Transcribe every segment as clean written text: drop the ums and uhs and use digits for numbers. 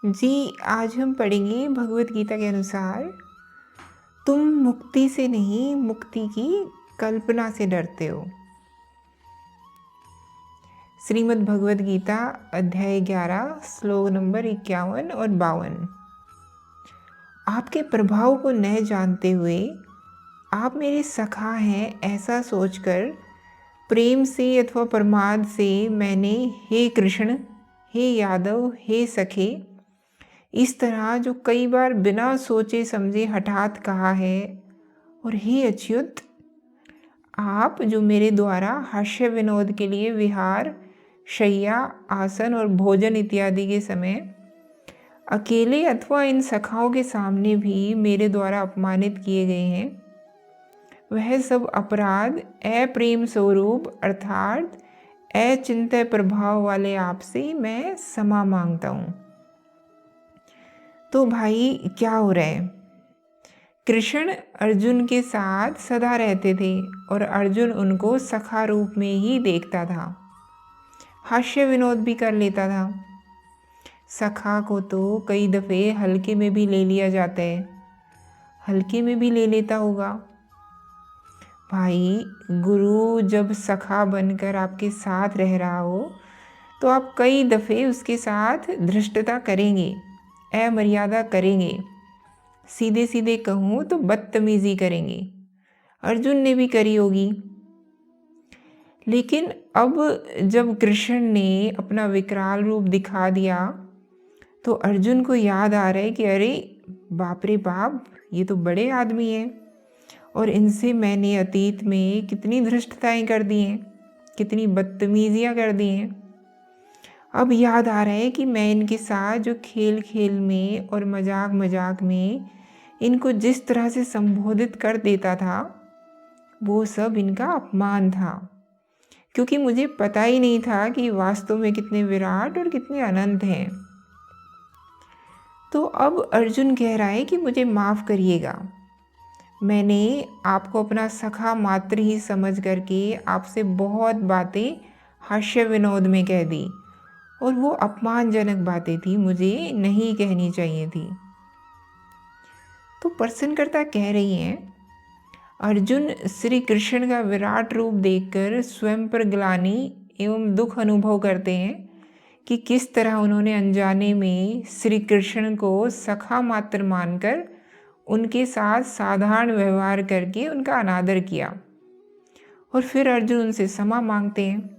जी, आज हम पढ़ेंगे भगवत गीता के अनुसार, तुम मुक्ति से नहीं मुक्ति की कल्पना से डरते हो। श्रीमद् भगवत गीता अध्याय 11 श्लोक नंबर 51 और 52। आपके प्रभाव को न जानते हुए आप मेरे सखा हैं ऐसा सोचकर प्रेम से अथवा प्रमाद से मैंने हे कृष्ण, हे यादव, हे सखे इस तरह जो कई बार बिना सोचे समझे हठात कहा है। और हे अच्युत, आप जो मेरे द्वारा हास्य विनोद के लिए विहार, शैया, आसन और भोजन इत्यादि के समय अकेले अथवा इन सखाओं के सामने भी मेरे द्वारा अपमानित किए गए हैं, वह सब अपराध अप्रेम स्वरूप अर्थात अचिंत्य प्रभाव वाले आपसे मैं क्षमा मांगता हूँ। तो भाई क्या हो रहा है? कृष्ण अर्जुन के साथ सदा रहते थे और अर्जुन उनको सखा रूप में ही देखता था, हास्य विनोद भी कर लेता था। सखा को तो कई दफ़े हल्के में भी ले लिया जाता है, हल्के में भी ले लेता होगा। भाई गुरु जब सखा बनकर आपके साथ रह रहा हो तो आप कई दफ़े उसके साथ धृष्टता करेंगे, अमर्यादा करेंगे, सीधे सीधे कहूँ तो बदतमीज़ी करेंगे। अर्जुन ने भी करी होगी। लेकिन अब जब कृष्ण ने अपना विकराल रूप दिखा दिया तो अर्जुन को याद आ रहा है कि अरे बाप रे बाप, ये तो बड़े आदमी हैं और इनसे मैंने अतीत में कितनी धृष्टताएं कर दी हैं, कितनी बदतमीजियाँ कर दी हैं। अब याद आ रहा है कि मैं इनके साथ जो खेल खेल में और मजाक मजाक में इनको जिस तरह से संबोधित कर देता था वो सब इनका अपमान था, क्योंकि मुझे पता ही नहीं था कि वास्तव में कितने विराट और कितने अनंत हैं। तो अब अर्जुन कह रहा है कि मुझे माफ़ करिएगा, मैंने आपको अपना सखा मात्र ही समझ करके आपसे बहुत बातें हास्य विनोद में कह दी और वो अपमानजनक बातें थी, मुझे नहीं कहनी चाहिए थी। तो प्रश्नकर्ता कह रही हैं, अर्जुन श्री कृष्ण का विराट रूप देखकर स्वयं पर ग्लानि एवं दुख अनुभव करते हैं कि किस तरह उन्होंने अनजाने में श्री कृष्ण को सखा मात्र मानकर उनके साथ साधारण व्यवहार करके उनका अनादर किया और फिर अर्जुन उनसे क्षमा मांगते हैं।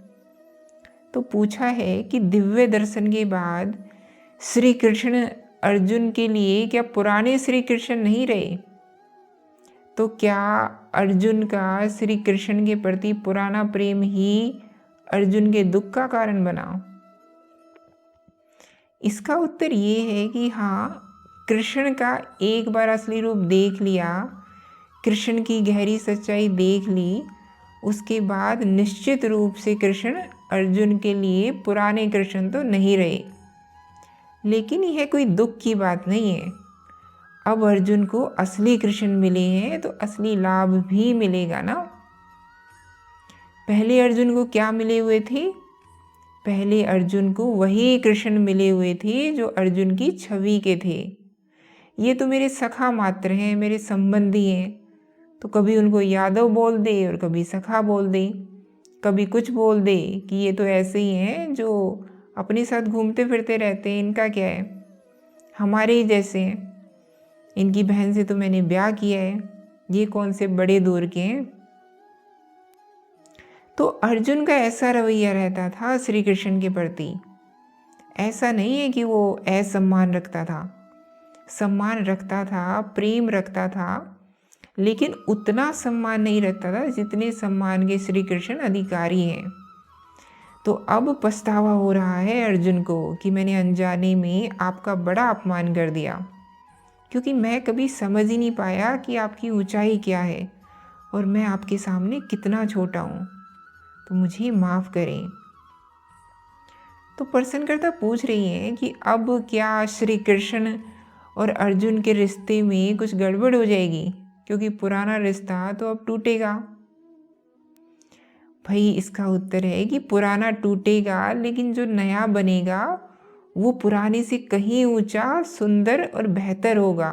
तो पूछा है कि दिव्य दर्शन के बाद श्री कृष्ण अर्जुन के लिए क्या पुराने श्री कृष्ण नहीं रहे? तो क्या अर्जुन का श्री कृष्ण के प्रति पुराना प्रेम ही अर्जुन के दुख का कारण बना? इसका उत्तर ये है कि हाँ, कृष्ण का एक बार असली रूप देख लिया, कृष्ण की गहरी सच्चाई देख ली, उसके बाद निश्चित रूप से कृष्ण अर्जुन के लिए पुराने कृष्ण तो नहीं रहे। लेकिन यह कोई दुख की बात नहीं है। अब अर्जुन को असली कृष्ण मिले हैं तो असली लाभ भी मिलेगा ना। पहले अर्जुन को क्या मिले हुए थे? पहले अर्जुन को वही कृष्ण मिले हुए थे जो अर्जुन की छवि के थे। ये तो मेरे सखा मात्र हैं, मेरे संबंधी हैं, तो कभी उनको यादव बोल दे और कभी सखा बोल दे, कभी कुछ बोल दे कि ये तो ऐसे ही हैं जो अपने साथ घूमते फिरते रहते हैं, इनका क्या है, हमारे ही जैसे हैं, इनकी बहन से तो मैंने ब्याह किया है, ये कौन से बड़े दूर के हैं। तो अर्जुन का ऐसा रवैया रहता था श्री कृष्ण के प्रति। ऐसा नहीं है कि वो असम्मान रखता था, सम्मान रखता था, प्रेम रखता था, लेकिन उतना सम्मान नहीं रखता था जितने सम्मान के श्री कृष्ण अधिकारी हैं। तो अब पछतावा हो रहा है अर्जुन को कि मैंने अनजाने में आपका बड़ा अपमान कर दिया, क्योंकि मैं कभी समझ ही नहीं पाया कि आपकी ऊंचाई क्या है और मैं आपके सामने कितना छोटा हूँ, तो मुझे माफ़ करें। तो प्रश्नकर्ता पूछ रही हैं कि अब क्या श्री कृष्ण और अर्जुन के रिश्ते में कुछ गड़बड़ हो जाएगी, क्योंकि पुराना रिश्ता तो अब टूटेगा। भाई इसका उत्तर है कि पुराना टूटेगा, लेकिन जो नया बनेगा वो पुराने से कहीं ऊंचा, सुंदर और बेहतर होगा।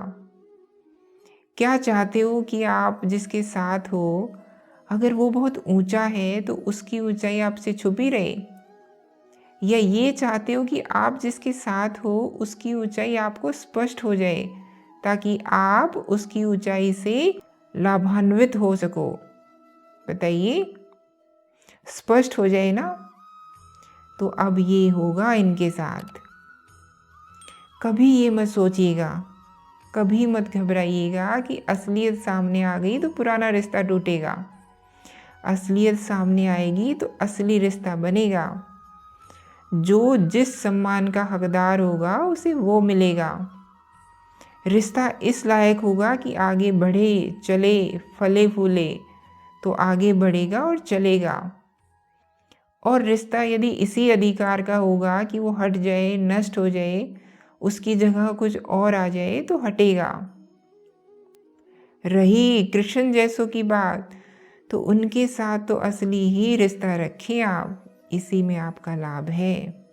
क्या चाहते हो कि आप जिसके साथ हो, अगर वो बहुत ऊंचा है तो उसकी ऊंचाई आपसे छुपी रहे, या ये चाहते हो कि आप जिसके साथ हो उसकी ऊंचाई आपको स्पष्ट हो जाए ताकि आप उसकी ऊंचाई से लाभान्वित हो सको? बताइए, स्पष्ट हो जाए ना? तो अब ये होगा इनके साथ। कभी ये मत सोचिएगा, कभी मत घबराइएगा कि असलियत सामने आ गई तो पुराना रिश्ता टूटेगा। असलियत सामने आएगी तो असली रिश्ता बनेगा। जो जिस सम्मान का हकदार होगा उसे वो मिलेगा। रिश्ता इस लायक होगा कि आगे बढ़े, चले, फले फूले, तो आगे बढ़ेगा और चलेगा। और रिश्ता यदि इसी अधिकार का होगा कि वो हट जाए, नष्ट हो जाए, उसकी जगह कुछ और आ जाए, तो हटेगा। रही कृष्ण जैसों की बात, तो उनके साथ तो असली ही रिश्ता रखें आप, इसी में आपका लाभ है।